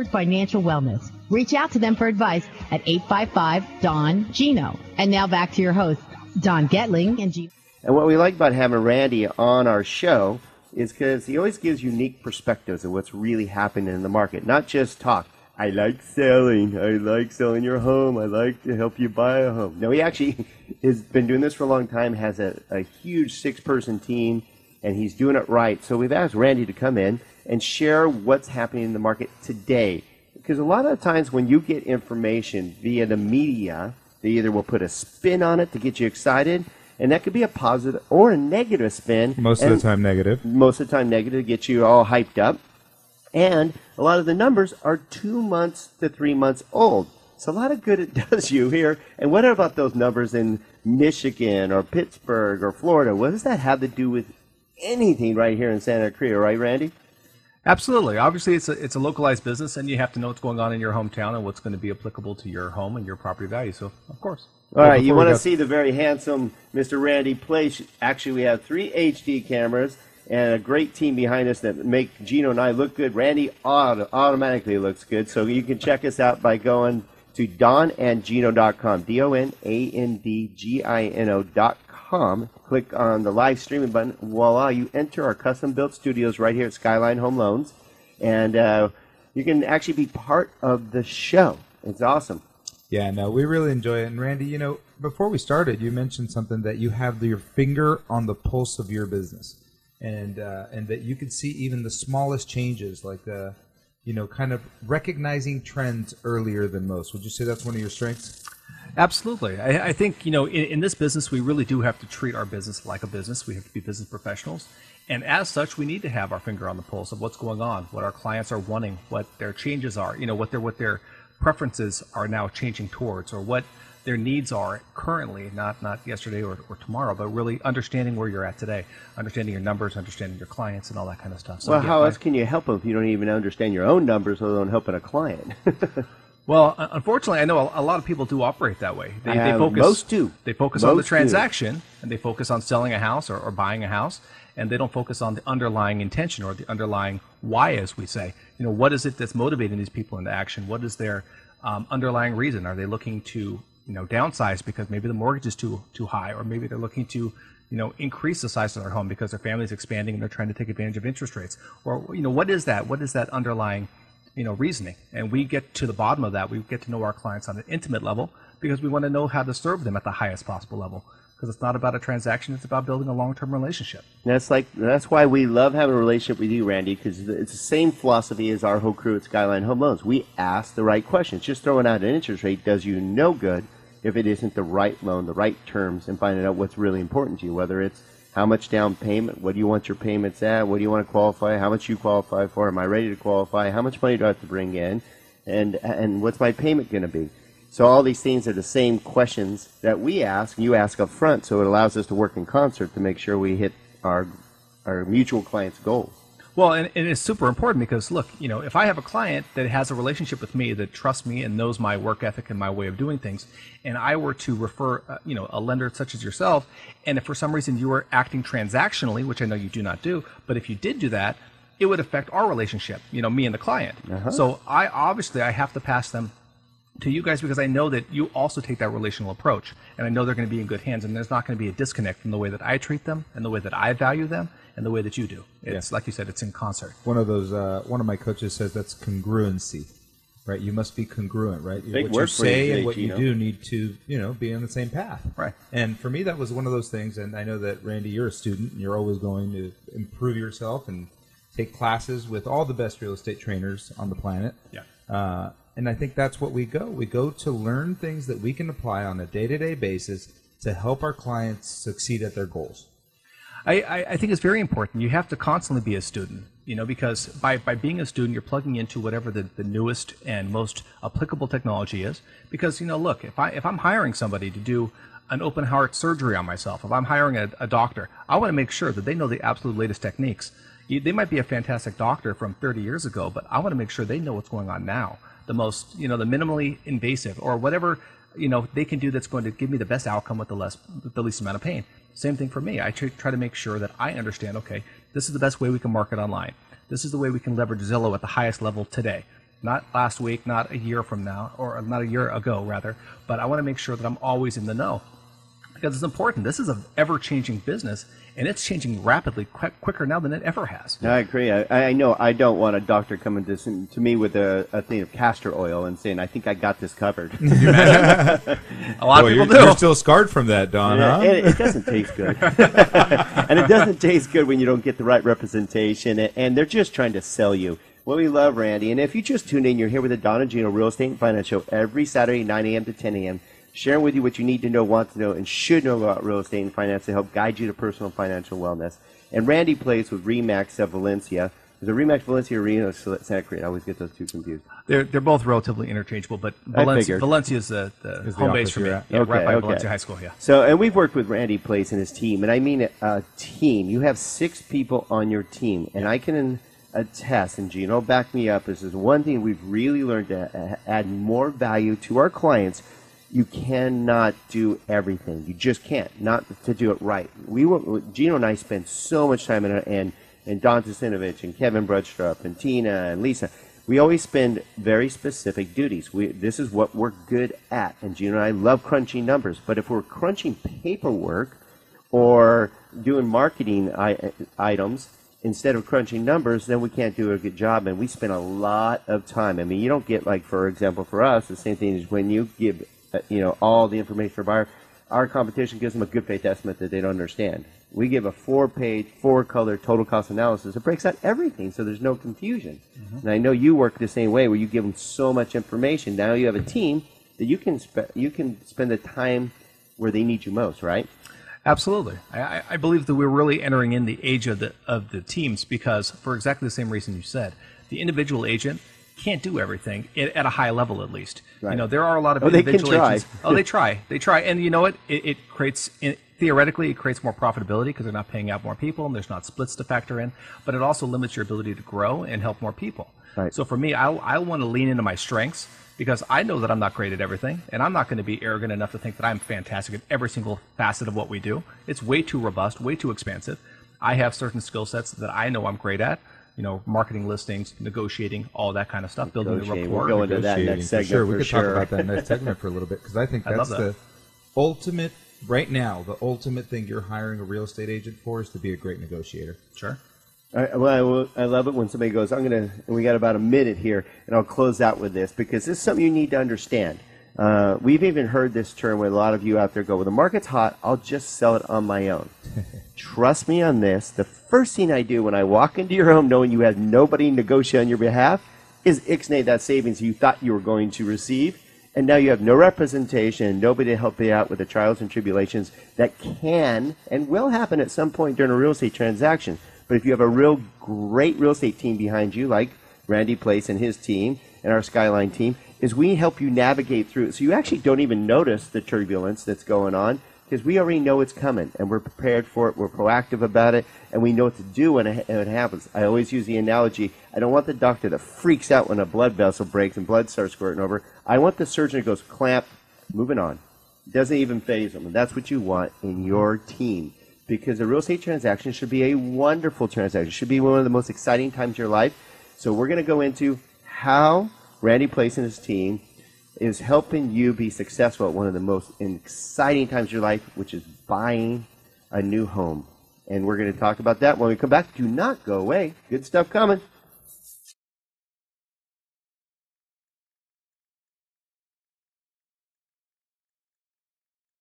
Financial wellness. Reach out to them for advice at 855-DON-GINO. And now back to your hosts, Don Getling and Gino. And what we like about having Randy on our show is because he always gives unique perspectives of what's really happening in the market, not just talk. I like selling your home. I like to help you buy a home. No, he actually has been doing this for a long time, has a huge 6-person team, and he's doing it right. So we've asked Randy to come in and share what's happening in the market today. Because a lot of times when you get information via the media, they either will put a spin on it to get you excited, and that could be a positive or a negative spin. Most of the time negative. Most of the time negative to get you all hyped up. And a lot of the numbers are 2 months to 3 months old. So a lot of good it does you here. And what about those numbers in Michigan or Pittsburgh or Florida? What does that have to do with anything right here in Santa Cruz, right, Randy? Absolutely. Obviously, it's a localized business, and you have to know what's going on in your hometown and what's going to be applicable to your home and your property value. So, of course. All right, you want to see the very handsome Mr. Randy Plaice. Actually, we have 3 HD cameras and a great team behind us that make Gino and I look good. Randy automatically looks good, so you can check us out by going to donandgino.com, donandgino.com. Click on the live streaming button. Voila, you enter our custom-built studios right here at Skyline Home Loans, and you can actually be part of the show. It's awesome. Yeah, no, we really enjoy it. And Randy, you know, before we started, you mentioned something that you have your finger on the pulse of your business, and that you can see even the smallest changes, like you know, kind of recognizing trends earlier than most. Would you say that's one of your strengths? Absolutely. I think, you know, in this business, we really do have to treat our business like a business. We have to be business professionals. And as such, we need to have our finger on the pulse of what's going on, what our clients are wanting, what their changes are, you know, what their preferences are now changing towards, or what their needs are currently, not yesterday or tomorrow, but really understanding where you're at today, understanding your numbers, understanding your clients, and all that kind of stuff. So, well, how else can you help them if you don't even understand your own numbers, let alone helping a client? Well, unfortunately, I know a lot of people do operate that way. They focus. Most do. They focus on the transaction, and they focus on selling a house or buying a house, and they don't focus on the underlying intention or the underlying why, as we say. You know, what is it that's motivating these people into action? What is their underlying reason? Are they looking to, you know, downsize because maybe the mortgage is too high, or maybe they're looking to, you know, increase the size of their home because their family is expanding and they're trying to take advantage of interest rates? Or, you know, what is that? What is that underlying, you know, reasoning? And we get to the bottom of that. We get to know our clients on an intimate level because we want to know how to serve them at the highest possible level. Because it's not about a transaction; it's about building a long-term relationship. That's why we love having a relationship with you, Randy. Because it's the same philosophy as our whole crew at Skyline Home Loans. We ask the right questions. Just throwing out an interest rate does you no good if it isn't the right loan, the right terms, and finding out what's really important to you. Whether it's how much down payment, what do you want your payments at, what do you want to qualify, how much you qualify for, am I ready to qualify, how much money do I have to bring in, and what's my payment going to be? So all these things are the same questions that we ask, and you ask up front, so it allows us to work in concert to make sure we hit our mutual clients' goals. Well, and it's super important because, look, you know, if I have a client that has a relationship with me, that trusts me and knows my work ethic and my way of doing things, and I were to refer, you know, a lender such as yourself, and if for some reason you were acting transactionally, which I know you do not do, but if you did do that, it would affect our relationship, you know, me and the client. So I have to pass them to you guys because I know that you also take that relational approach, and I know they're going to be in good hands, and there's not going to be a disconnect from the way that I treat them and the way that I value them and the way that you do. It's like you said, it's in concert. One of my coaches says that's congruency, right? You must be congruent, right? Big what word you say for you, and what Gino. you do need to, you know, be on the same path. Right. And for me, that was one of those things. And I know that, Randy, you're a student, and you're always going to improve yourself and take classes with all the best real estate trainers on the planet. Yeah. And I think that's what we go. We go to learn things that we can apply on a day-to-day basis to help our clients succeed at their goals. I think it's very important. You have to constantly be a student, you know, because by being a student, you're plugging into whatever the newest and most applicable technology is. Because, you know, look, if I'm hiring somebody to do an open heart surgery on myself, if I'm hiring a doctor, I want to make sure that they know the absolute latest techniques. They might be a fantastic doctor from 30 years ago, but I want to make sure they know what's going on now. The most, you know, the minimally invasive or whatever, you know, they can do that's going to give me the best outcome with the least amount of pain. Same thing for me. I try to make sure that I understand, okay, this is the best way we can market online. This is the way we can leverage Zillow at the highest level today. not last week, not a year from now, or not a year ago, rather, but I want to make sure that I'm always in the know. Because it's important. This is an ever-changing business, and it's changing rapidly, quicker now than it ever has. I agree. I know I don't want a doctor coming to me with a thing of castor oil and saying, I think I got this covered. A lot of people do. You're still scarred from that, Don, huh? It doesn't taste good. And it doesn't taste good when you don't get the right representation, and they're just trying to sell you. Well, we love Randy, and if you just tuned in, you're here with the Don and Gino Real Estate and Finance Show every Saturday, 9 a.m. to 10 a.m., sharing with you what you need to know, want to know, and should know about real estate and finance to help guide you to personal financial wellness. And Randy Plaice with RE/MAX of Valencia. Is it RE/MAX Valencia or Reno Santa Cruz? I always get those two confused. They're both relatively interchangeable, but Valencia is the home base for me. Yeah, okay, right by okay. Valencia High School, yeah. So, and we've worked with Randy Plaice and his team, and I mean a team. You have 6 people on your team, and I can attest, and Gino, back me up, this is one thing we've really learned to add more value to our clients. You cannot do everything. You just can't, not to do it right. Gino and I spend so much time and Don Tasinovich and Kevin Brudstrup and Tina and Lisa. We always spend very specific duties. This is what we're good at. And Gino and I love crunching numbers. But if we're crunching paperwork or doing marketing items instead of crunching numbers, then we can't do a good job. And we spend a lot of time. I mean, you don't get, like, for example, for us, the same thing as when you give all the information for a buyer. Our competition gives them a good faith estimate that they don't understand. We give a 4-page, 4-color total cost analysis. It breaks out everything, so there's no confusion. Mm-hmm. And I know you work the same way, where you give them so much information. Now you have a team that you can spend the time where they need you most, right? Absolutely. I believe that we're really entering in the age of the teams, because for exactly the same reason you said, the individual agent can't do everything at a high level, at least. Right. There are a lot of individual agents. They try, and you know what? It creates, theoretically, it creates more profitability because they're not paying out more people, and there's not splits to factor in. But it also limits your ability to grow and help more people. Right. So for me, I want to lean into my strengths, because I know that I'm not great at everything, and I'm not going to be arrogant enough to think that I'm fantastic at every single facet of what we do. It's way too robust, way too expansive. I have certain skill sets that I know I'm great at. Marketing, listings, negotiating, all that kind of stuff, building the rapport. We'll go into that next segment. Sure, we could talk about that next segment for a little bit, because I think that's the ultimate, right now, the ultimate thing you're hiring a real estate agent for is to be a great negotiator. Sure. I love it when somebody goes, and we got about a minute here, and I'll close out with this, because this is something you need to understand. We've even heard this term where a lot of you out there go, well, the market's hot, I'll just sell it on my own. Trust me on this. The first thing I do when I walk into your home knowing you have nobody negotiate on your behalf is ixnay that savings you thought you were going to receive. And now you have no representation, nobody to help you out with the trials and tribulations that can and will happen at some point during a real estate transaction. But if you have a real great real estate team behind you, like Randy Plaice and his team and our Skyline team, is we help you navigate through it. So you actually don't even notice the turbulence that's going on, because we already know it's coming, and we're prepared for it, we're proactive about it, and we know what to do when it happens. I always use the analogy, I don't want the doctor that freaks out when a blood vessel breaks and blood starts squirting over. I want the surgeon that goes, clamp, moving on. It doesn't even faze them, and that's what you want in your team, because a real estate transaction should be a wonderful transaction. It should be one of the most exciting times of your life. So we're going to go into how Randy Plaice and his team is helping you be successful at one of the most exciting times of your life, which is buying a new home. And we're going to talk about that when we come back. Do not go away. Good stuff coming.